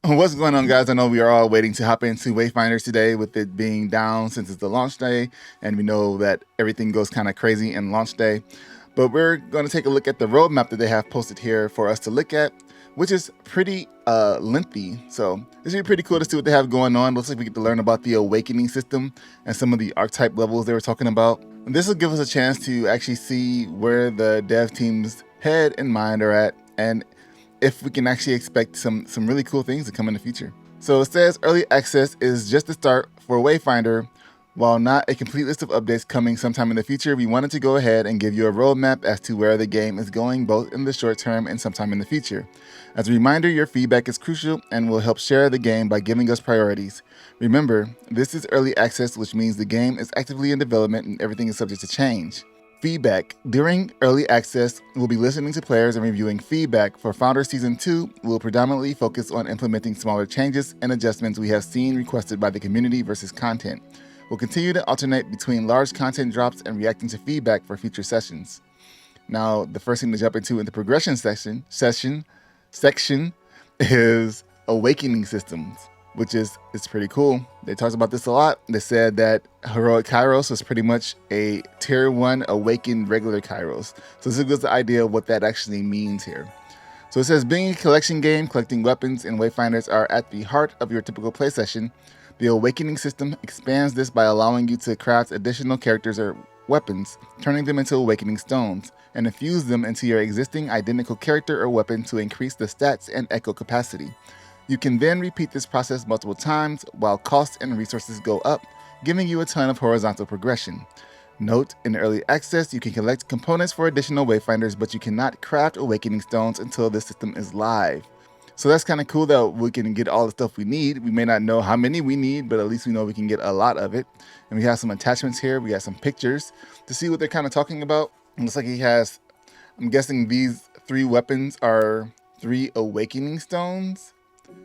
What's going on, guys? I know we are all waiting to hop into Wayfinder today with it being down since it's the launch day, and we know that everything goes kind of crazy in launch day. But we're going to take a look at the roadmap that they have posted here for us to look at, which is pretty lengthy. So this should be pretty cool to see what they have going on. Looks like we get to learn about the awakening system and some of the archetype levels they were talking about. And this will give us a chance to actually see where the dev team's head and mind are at, and if we can actually expect some really cool things to come in the future. So it says early access is just the start for Wayfinder. While not a complete list of updates coming sometime in the future, we wanted to go ahead and give you a roadmap as to where the game is going, both in the short term and sometime in the future. As a reminder, your feedback is crucial and will help share the game by giving us priorities. Remember, this is early access, which means the game is actively in development and everything is subject to change. Feedback. During early access, we'll be listening to players and reviewing feedback. For Founder Season 2, we'll predominantly focus on implementing smaller changes and adjustments we have seen requested by the community versus content. We'll continue to alternate between large content drops and reacting to feedback for future sessions. Now, the first thing to jump into in the progression section is awakening systems, which is pretty cool. They talked about this a lot. They said that Heroic Kairos was pretty much a tier 1 awakened regular Kairos. So this gives us the idea of what that actually means here. So it says, being a collection game, collecting weapons and wayfinders are at the heart of your typical play session. The awakening system expands this by allowing you to craft additional characters or weapons, turning them into awakening stones, and infuse them into your existing identical character or weapon to increase the stats and echo capacity. You can then repeat this process multiple times while costs and resources go up, giving you a ton of horizontal progression. Note, in early access, you can collect components for additional wayfinders, but you cannot craft awakening stones until the system is live. So that's kind of cool that we can get all the stuff we need. We may not know how many we need, but at least we know we can get a lot of it. And we have some attachments here. We got some pictures to see what they're kind of talking about. It looks like he has, I'm guessing these 3 weapons are 3 awakening stones,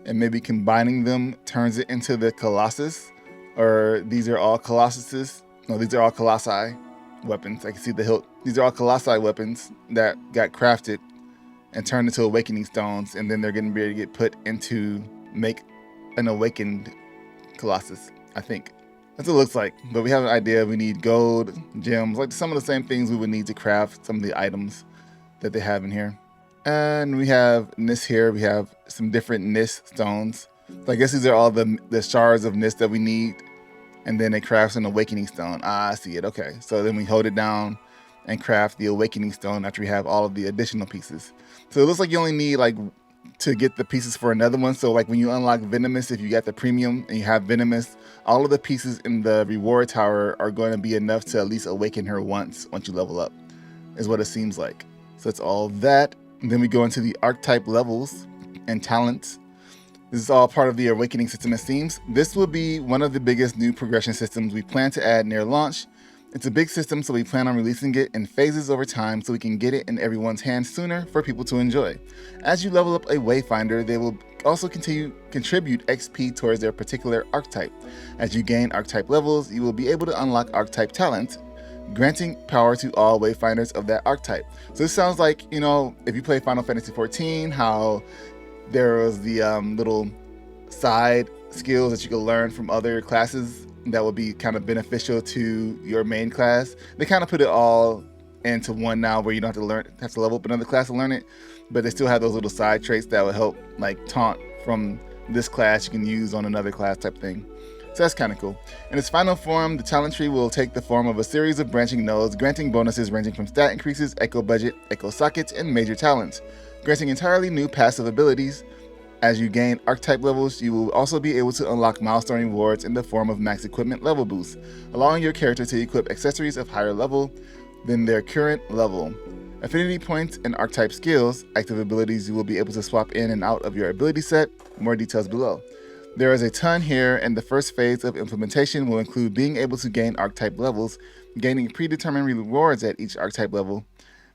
and maybe combining them turns it into the Colossus, or these are all Colossuses. No, these are all Colossi weapons. I can see the hilt. These are all Colossi weapons that got crafted and turned into awakening stones, and then they're going to be able to get put into make an awakened Colossus, I think. That's what it looks like. But we have an idea. We need gold, gems, like some of the same things we would need to craft some of the items that they have in here. And we have Nis here. We have some different Nis stones. So I guess these are all the shards of Nis that we need. And then it crafts an awakening stone. I see it. Okay. So then we hold it down and craft the awakening stone after we have all of the additional pieces. So it looks like you only need to get the pieces for another one. So like when you unlock Venomous, if you got the premium and you have Venomous, all of the pieces in the reward tower are going to be enough to at least awaken her once you level up, is what it seems like. So it's all that. And then we go into the archetype levels and talents. This is all part of the awakening system, it seems. This will be one of the biggest new progression systems we plan to add near launch. It's a big system, so we plan on releasing it in phases over time so we can get it in everyone's hands sooner for people to enjoy. As you level up a Wayfinder, they will also contribute XP towards their particular archetype. As you gain archetype levels, you will be able to unlock archetype talents, granting power to all Wayfinders of that archetype. So this sounds like, if you play Final Fantasy XIV, how there was the little side skills that you could learn from other classes that would be kind of beneficial to your main class. They kind of put it all into one now, where you don't have to level up another class to learn it, but they still have those little side traits that will help, like taunt from this class you can use on another class type thing. So that's kind of cool. In its final form, the talent tree will take the form of a series of branching nodes, granting bonuses ranging from stat increases, echo budget, echo sockets, and major talents, granting entirely new passive abilities. As you gain archetype levels, you will also be able to unlock milestone rewards in the form of max equipment level boosts, allowing your character to equip accessories of higher level than their current level. Affinity points and archetype skills, active abilities you will be able to swap in and out of your ability set. More details below. There is a ton here, and the first phase of implementation will include being able to gain archetype levels, gaining predetermined rewards at each archetype level.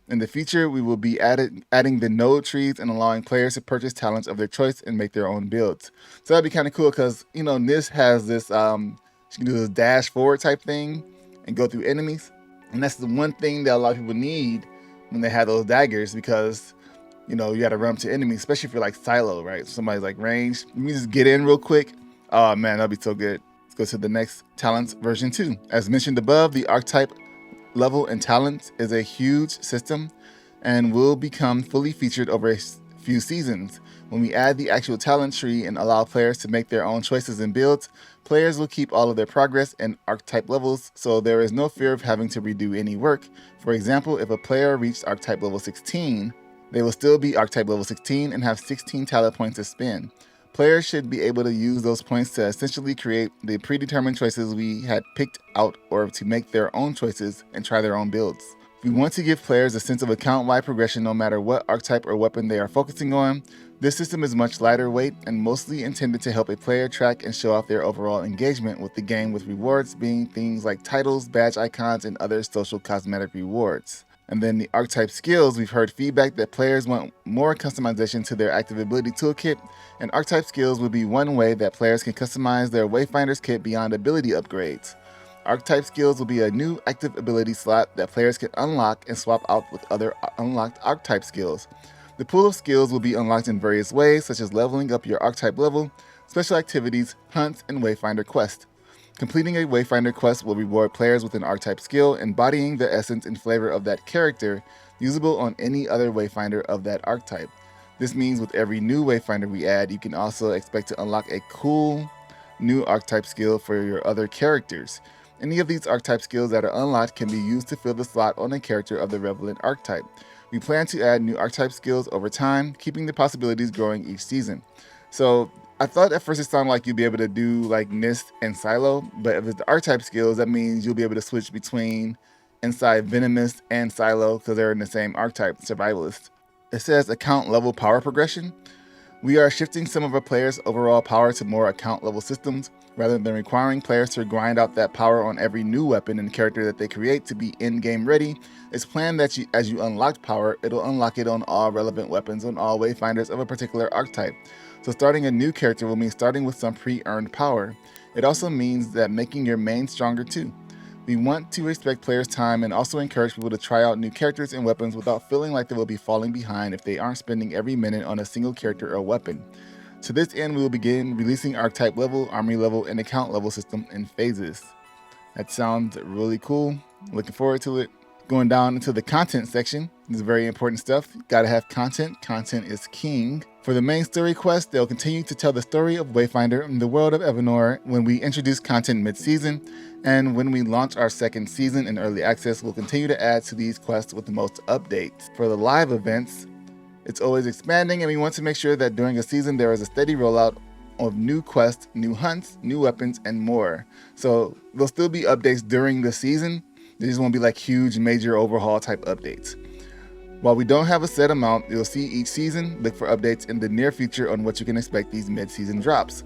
In the future, we will be adding the node trees and allowing players to purchase talents of their choice and make their own builds. So that'd be kind of cool because, Nis has this, she can do this dash forward type thing and go through enemies. And that's the one thing that a lot of people need when they have those daggers, because you know, you got to run up to enemies, especially if you're like silo, right? Somebody's like ranged. You just get in real quick. Oh man, that'll be so good. Let's go to the next talents version 2. As mentioned above, the archetype level and talents is a huge system and will become fully featured over a few seasons. When we add the actual talent tree and allow players to make their own choices and builds, players will keep all of their progress and archetype levels, so there is no fear of having to redo any work. For example, if a player reached archetype level 16, they will still be archetype level 16 and have 16 talent points to spend. Players should be able to use those points to essentially create the predetermined choices we had picked out, or to make their own choices and try their own builds. We want to give players a sense of account-wide progression no matter what archetype or weapon they are focusing on. This system is much lighter weight and mostly intended to help a player track and show off their overall engagement with the game, with rewards being things like titles, badge icons, and other social cosmetic rewards. And then the archetype skills, we've heard feedback that players want more customization to their active ability toolkit, and archetype skills will be one way that players can customize their Wayfinder's kit beyond ability upgrades. Archetype skills will be a new active ability slot that players can unlock and swap out with other unlocked archetype skills. The pool of skills will be unlocked in various ways, such as leveling up your archetype level, special activities, hunts, and Wayfinder quests. Completing a Wayfinder quest will reward players with an archetype skill embodying the essence and flavor of that character, usable on any other Wayfinder of that archetype. This means with every new Wayfinder we add, you can also expect to unlock a cool new archetype skill for your other characters. Any of these archetype skills that are unlocked can be used to fill the slot on a character of the relevant archetype. We plan to add new archetype skills over time, keeping the possibilities growing each season. So I thought at first it sounded like you'd be able to do like Nist and Silo, but if it's the archetype skills, that means you'll be able to switch between inside Venomist and Silo because they're in the same archetype, Survivalist. It says account level power progression. We are shifting some of our players' overall power to more account level systems, rather than requiring players to grind out that power on every new weapon and character that they create to be in-game ready. It's planned that as you unlock power, it'll unlock it on all relevant weapons on all Wayfinders of a particular archetype. So starting a new character will mean starting with some pre-earned power. It also means that making your main stronger too. We want to respect players' time and also encourage people to try out new characters and weapons without feeling like they will be falling behind if they aren't spending every minute on a single character or weapon. To this end, we will begin releasing archetype level, army level, and account level system in phases. That sounds really cool. Looking forward to it. Going down into the content section, this is very important stuff. Gotta have content. Content is king. For the main story quest, they'll continue to tell the story of Wayfinder in the world of Evanor when we introduce content mid-season, and when we launch our second season in early access, we'll continue to add to these quests with the most updates. For the live events, it's always expanding, and we want to make sure that during a season there is a steady rollout of new quests, new hunts, new weapons, and more. So there'll still be updates during the season. They just won't be like huge major overhaul type updates. While we don't have a set amount, you'll see each season. Look for updates in the near future on what you can expect these mid-season drops.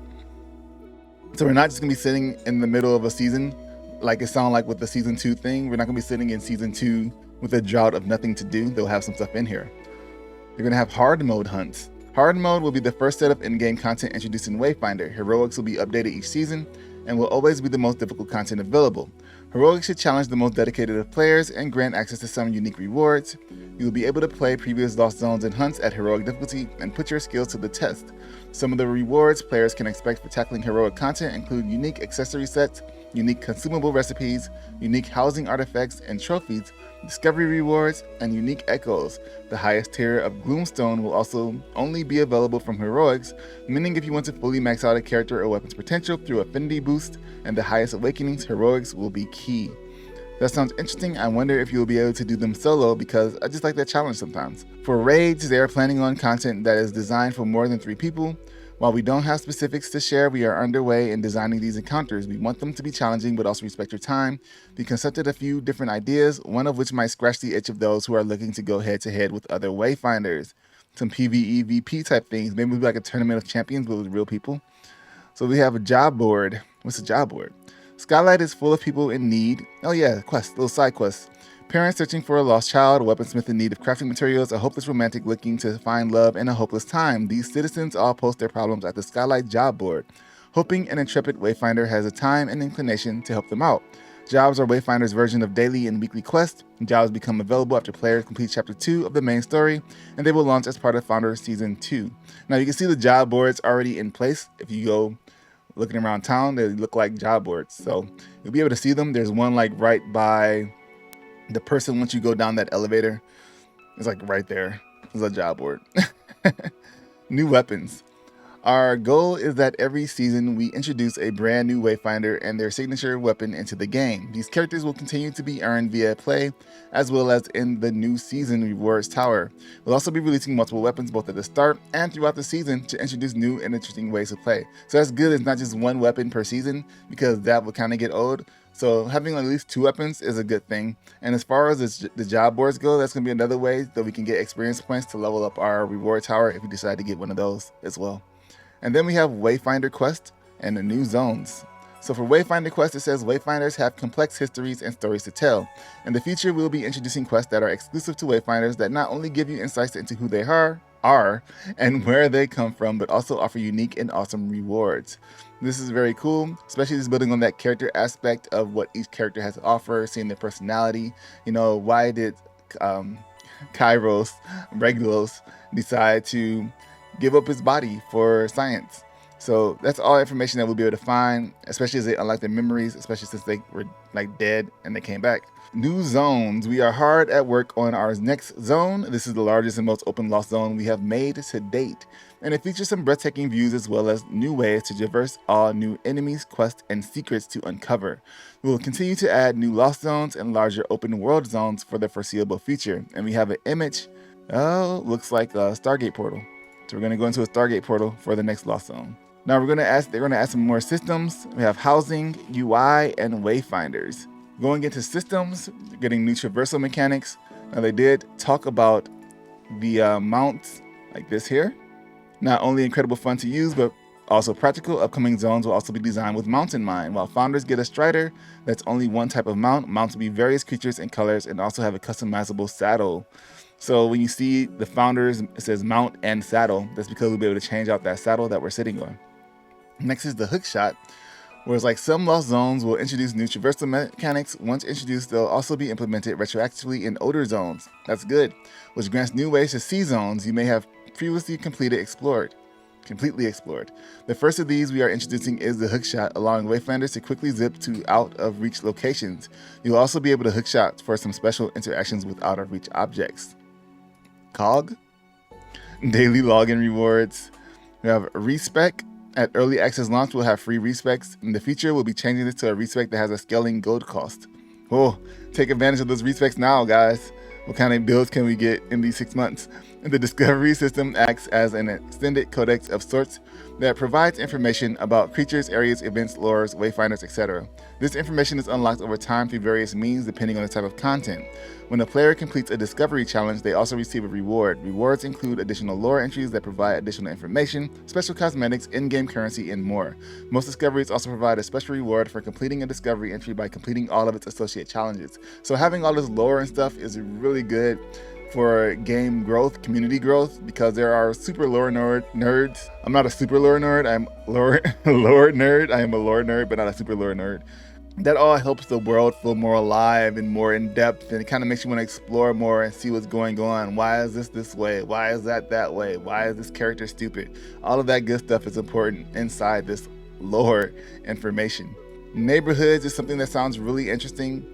So we're not just gonna be sitting in the middle of a season like it sounded like with the season 2 thing. We're not gonna be sitting in season 2 with a drought of nothing to do. They'll have some stuff in here. You're gonna have hard mode hunts. Hard mode will be the first set of in-game content introduced in Wayfinder. Heroics will be updated each season and will always be the most difficult content available. Heroics should challenge the most dedicated of players and grant access to some unique rewards. You will be able to play previous lost zones and hunts at heroic difficulty and put your skills to the test. Some of the rewards players can expect for tackling heroic content include unique accessory sets, unique consumable recipes, unique housing artifacts and trophies, discovery rewards, and unique echoes. The highest tier of Gloomstone will also only be available from Heroics, meaning if you want to fully max out a character or weapon's potential through affinity boost and the highest awakenings, Heroics will be key. That sounds interesting. I wonder if you'll be able to do them solo because I just like that challenge sometimes. For raids, they are planning on content that is designed for more than 3 people. While we don't have specifics to share, we are underway in designing these encounters. We want them to be challenging but also respect your time. We concepted a few different ideas, one of which might scratch the itch of those who are looking to go head to head with other Wayfinders. Some PvE VP type things, maybe like a tournament of champions but with real people. So we have a job board. What's a job board? Skylight is full of people in need. Oh yeah, quests, little side quests. Parents searching for a lost child, a weaponsmith in need of crafting materials, a hopeless romantic looking to find love in a hopeless time. These citizens all post their problems at the Skylight job board, hoping an intrepid Wayfinder has the time and inclination to help them out. Jobs are Wayfinder's version of daily and weekly quests. Jobs become available after players complete Chapter 2 of the main story, and they will launch as part of Founder Season 2. Now you can see the job boards already in place. If you go looking around town, they look like job boards. So you'll be able to see them. There's one like right by the person once you go down that elevator. It's like right there. It's a job board. New weapons. Our goal is that every season we introduce a brand new Wayfinder and their signature weapon into the game. These characters will continue to be earned via play, as well as in the new season rewards tower. We'll also be releasing multiple weapons both at the start and throughout the season to introduce new and interesting ways to play. So that's good. It's not just one weapon per season, because that will kind of get old. So having at least 2 weapons is a good thing. And as far as the job boards go, that's going to be another way that we can get experience points to level up our reward tower if we decide to get one of those as well. And then we have Wayfinder Quest and the new zones. So for Wayfinder Quest, it says Wayfinders have complex histories and stories to tell. In the future, we'll be introducing quests that are exclusive to Wayfinders that not only give you insights into who they are and where they come from, but also offer unique and awesome rewards. This is very cool, especially just building on that character aspect of what each character has to offer, seeing their personality. You know, why did Regulos decide to give up his body for science? So that's all information that we'll be able to find, especially as they unlock their memories, especially since they were like dead and they came back. New zones. We are hard at work on our next zone. This is the largest and most open lost zone we have made to date. And it features some breathtaking views as well as new ways to traverse all new enemies, quests, and secrets to uncover. We will continue to add new lost zones and larger open world zones for the foreseeable future. And we have an image. Oh, looks like a Stargate portal. So we're going to go into a Stargate portal for the next lost zone. Now they're going to add some more systems. We have housing, UI, and Wayfinders. Going into systems, getting new traversal mechanics. Now they did talk about the mounts like this here. Not only incredible fun to use, but also practical. Upcoming zones will also be designed with mounts in mind. While founders get a strider, that's only one type of mount. Mounts will be various creatures and colors and also have a customizable saddle. So when you see the founders, it says mount and saddle. That's because we'll be able to change out that saddle that we're sitting on. Next is the hook shot. Whereas like some lost zones will introduce new traversal mechanics. Once introduced, they'll also be implemented retroactively in older zones. That's good, which grants new ways to see zones you may have previously completely explored. The first of these we are introducing is the hookshot, allowing Wayfinders to quickly zip to out-of-reach locations. You'll also be able to hookshot for some special interactions with out-of-reach objects. COG, daily login rewards. We have respec. At early access launch, we'll have free respecs. In the future, we'll be changing this to a respec that has a scaling gold cost. Oh, take advantage of those respecs now, guys. What kind of builds can we get in these 6 months? The discovery system acts as an extended codex of sorts that provides information about creatures, areas, events, lores, wayfinders, etc. This information is unlocked over time through various means depending on the type of content. When a player completes a discovery challenge, they also receive a reward. Rewards include additional lore entries that provide additional information, special cosmetics, in-game currency, and more. Most discoveries also provide a special reward for completing a discovery entry by completing all of its associated challenges. So having all this lore and stuff is really good for game growth, community growth, because there are super lore nerds. I'm not a super lore nerd, I'm lore nerd. I am a lore nerd, but not a super lore nerd. That all helps the world feel more alive and more in depth, and it kind of makes you want to explore more and see what's going on. Why is this way? Why is that way? Why is this character stupid? All of that good stuff is important inside this lore information. Neighborhoods is something that sounds really interesting.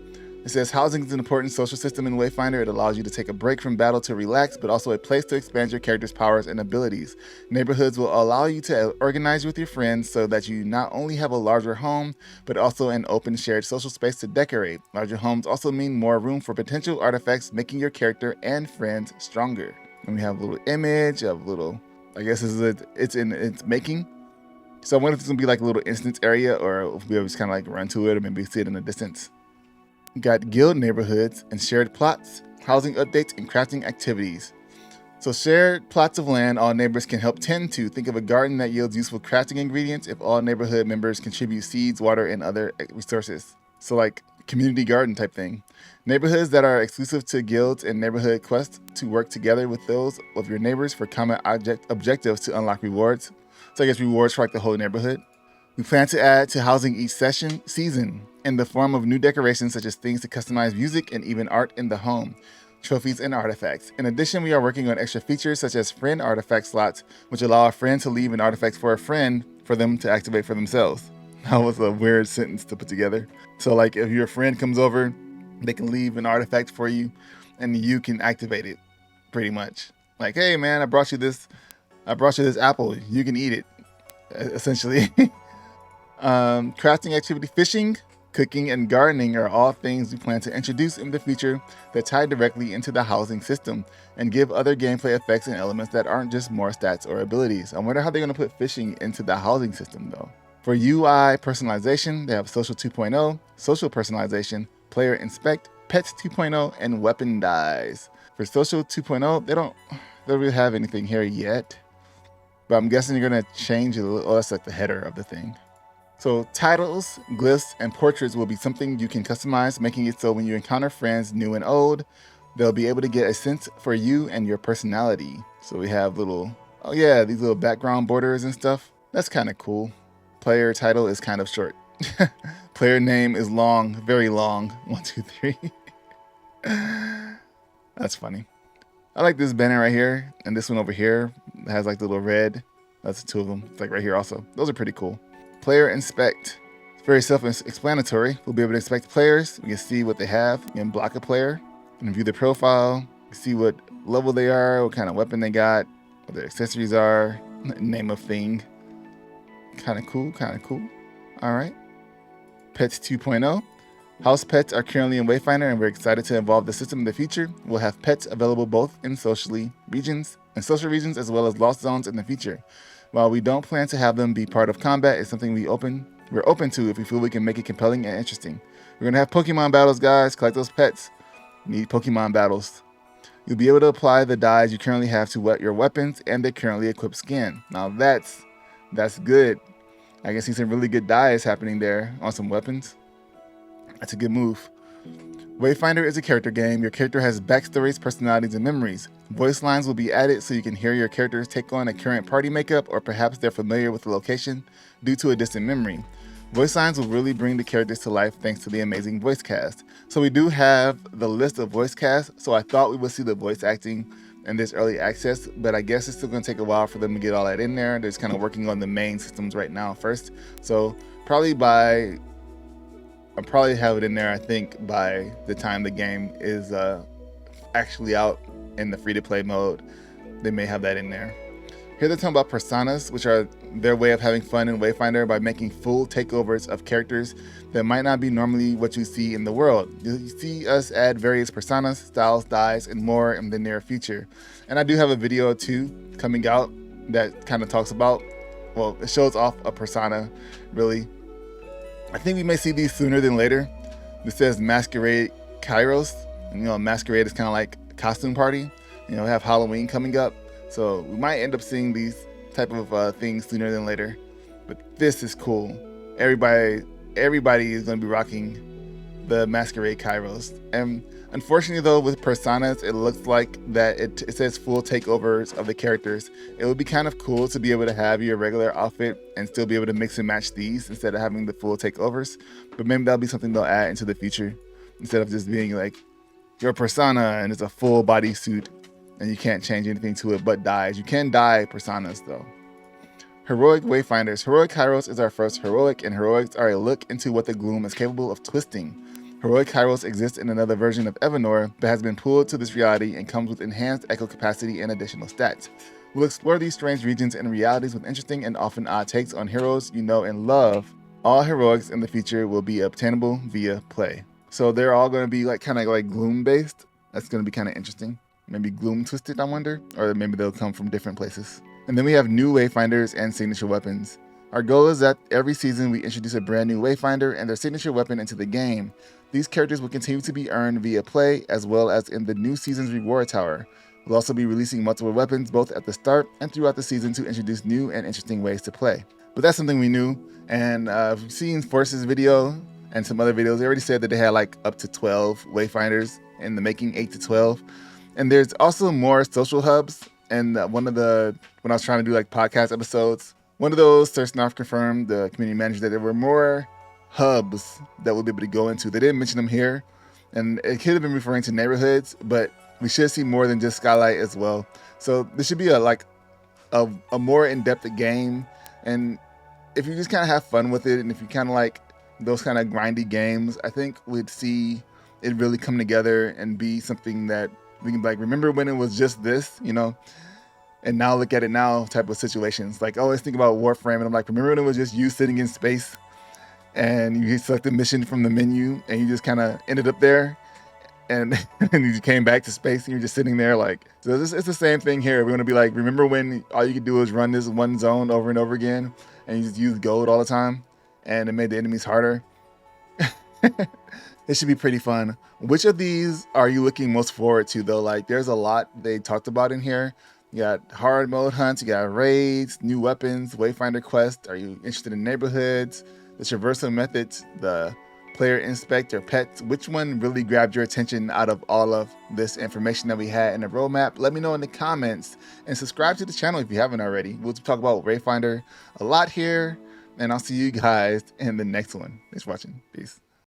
It says housing is an important social system in Wayfinder. It allows you to take a break from battle to relax, but also a place to expand your character's powers and abilities. Neighborhoods will allow you to organize with your friends so that you not only have a larger home, but also an open shared social space to decorate. Larger homes also mean more room for potential artifacts, making your character and friends stronger. And we have a little image of little, I guess it's in its making. So I wonder if it's gonna be like a little instance area, or if we'll just kind of like run to it or maybe see it in the distance. Got guild neighborhoods and shared plots, housing updates, and crafting activities. So shared plots of land all neighbors can help tend to. Think of a garden that yields useful crafting ingredients if all neighborhood members contribute seeds, water, and other resources. So like community garden type thing. Neighborhoods that are exclusive to guilds and neighborhood quests to work together with those of your neighbors for common objectives to unlock rewards. So I guess rewards for like the whole neighborhood. We plan to add to housing each season in the form of new decorations such as things to customize music and even art in the home, trophies, and artifacts. In addition, we are working on extra features such as friend artifact slots, which allow a friend to leave an artifact for a friend for them to activate for themselves. That was a weird sentence to put together. So like if your friend comes over, they can leave an artifact for you and you can activate it pretty much. Like, hey man, I brought you this apple. You can eat it, essentially. Crafting activity, fishing, cooking, and gardening are all things we plan to introduce in the future that tie directly into the housing system and give other gameplay effects and elements that aren't just more stats or abilities. I wonder how they're going to put fishing into the housing system though. For UI personalization, they have Social 2.0, Social Personalization, Player Inspect, Pets 2.0, and Weapon Dyes. For Social 2.0, they don't really have anything here yet, but I'm guessing you're going to change it a little. Oh, that's like the header of the thing. So titles, glyphs, and portraits will be something you can customize, making it so when you encounter friends new and old, they'll be able to get a sense for you and your personality. So we have these little background borders and stuff. That's kind of cool. Player title is kind of short. Player name is long, very long. 1, 2, 3. That's funny. I like this banner right here, and this one over here has like the little red. That's the two of them. It's like right here also. Those are pretty cool. Player inspect. It's very self-explanatory. We'll be able to inspect players. We can see what they have. We can block a player and view their profile. See what level they are, what kind of weapon they got, what their accessories are, name of thing. Kind of cool, kind of cool. All right. Pets 2.0. House pets are currently in Wayfinder, and we're excited to evolve the system in the future. We'll have pets available both in social regions as well as lost zones in the future. While we don't plan to have them be part of combat, it's something we're open to if we feel we can make it compelling and interesting. We're gonna have Pokemon battles, guys. Collect those pets. You need Pokemon battles. You'll be able to apply the dyes you currently have to your weapons and the currently equipped skin. Now that's good. I can see some really good dyes happening there on some weapons. That's a good move. Wayfinder is a character game. Your character has backstories, personalities, and memories. Voice lines will be added so you can hear your characters take on a current party makeup, or perhaps they're familiar with the location due to a distant memory. Voice lines will really bring the characters to life thanks to the amazing voice cast. So we do have the list of voice cast, so I thought we would see the voice acting in this early access, but I guess it's still going to take a while for them to get all that in there. They're just kind of working on the main systems right now first. So I'll probably have it in there, I think, by the time the game is actually out in the free-to-play mode. They may have that in there. Here they're talking about personas, which are their way of having fun in Wayfinder by making full takeovers of characters that might not be normally what you see in the world. You see us add various personas, styles, dyes, and more in the near future. And I do have a video too coming out that kind of talks about, well, it shows off a persona, really. I think we may see these sooner than later. This says Masquerade Kairos. And, Masquerade is kind of like a costume party. We have Halloween coming up. So we might end up seeing these type of things sooner than later. But this is cool. Everybody is going to be rocking the Masquerade Kairos. And unfortunately though, with personas, it looks like that it says full takeovers of the characters. It would be kind of cool to be able to have your regular outfit and still be able to mix and match these instead of having the full takeovers. But maybe that'll be something they'll add into the future instead of just being like your persona and it's a full body suit and you can't change anything to it but dyes. You can dye personas though. Heroic Wayfinders. Heroic Kairos is our first heroic, and heroics are a look into what the gloom is capable of twisting. Heroic Kairos exists in another version of Evanor, but has been pulled to this reality and comes with enhanced echo capacity and additional stats. We'll explore these strange regions and realities with interesting and often odd takes on heroes you know and love. All heroics in the future will be obtainable via play. So they're all going to be kind of like gloom based. That's going to be kind of interesting. Maybe gloom twisted, I wonder, or maybe they'll come from different places. And then we have new Wayfinders and signature weapons. Our goal is that every season we introduce a brand new Wayfinder and their signature weapon into the game. These characters will continue to be earned via play as well as in the new season's reward tower. We'll also be releasing multiple weapons both at the start and throughout the season to introduce new and interesting ways to play. But that's something we knew, and we've seen Force's video and some other videos. They already said that they had up to 12 Wayfinders in the making, 8 to 12. And there's also more social hubs. And when I was trying to do podcast episodes One of those, Sir Snarf confirmed, the community manager, that there were more hubs that we'll be able to go into. They didn't mention them here, and it could have been referring to neighborhoods, but we should see more than just Skylight as well. So this should be a more in-depth game, and if you just kind of have fun with it, and if you kind of like those kind of grindy games, I think we'd see it really come together and be something that we can like remember when it was just this, you know, and now look at it now type of situations. Like I always think about Warframe, and I'm like, remember when it was just you sitting in space and you select a mission from the menu and you just kind of ended up there, and and you came back to space and you're just sitting there like. So it's the same thing here. We want to be like, remember when all you could do was run this one zone over and over again and you just use gold all the time and it made the enemies harder? It should be pretty fun. Which of these are you looking most forward to though? Like there's a lot they talked about in here. You got hard mode hunts, you got raids, new weapons, Wayfinder quest. Are you interested in neighborhoods, the traversal methods, the player inspect, or pets? Which one really grabbed your attention out of all of this information that we had in the roadmap? Let me know in the comments, and subscribe to the channel if you haven't already. We'll talk about Wayfinder a lot here, and I'll see you guys in the next one. Thanks for watching. Peace.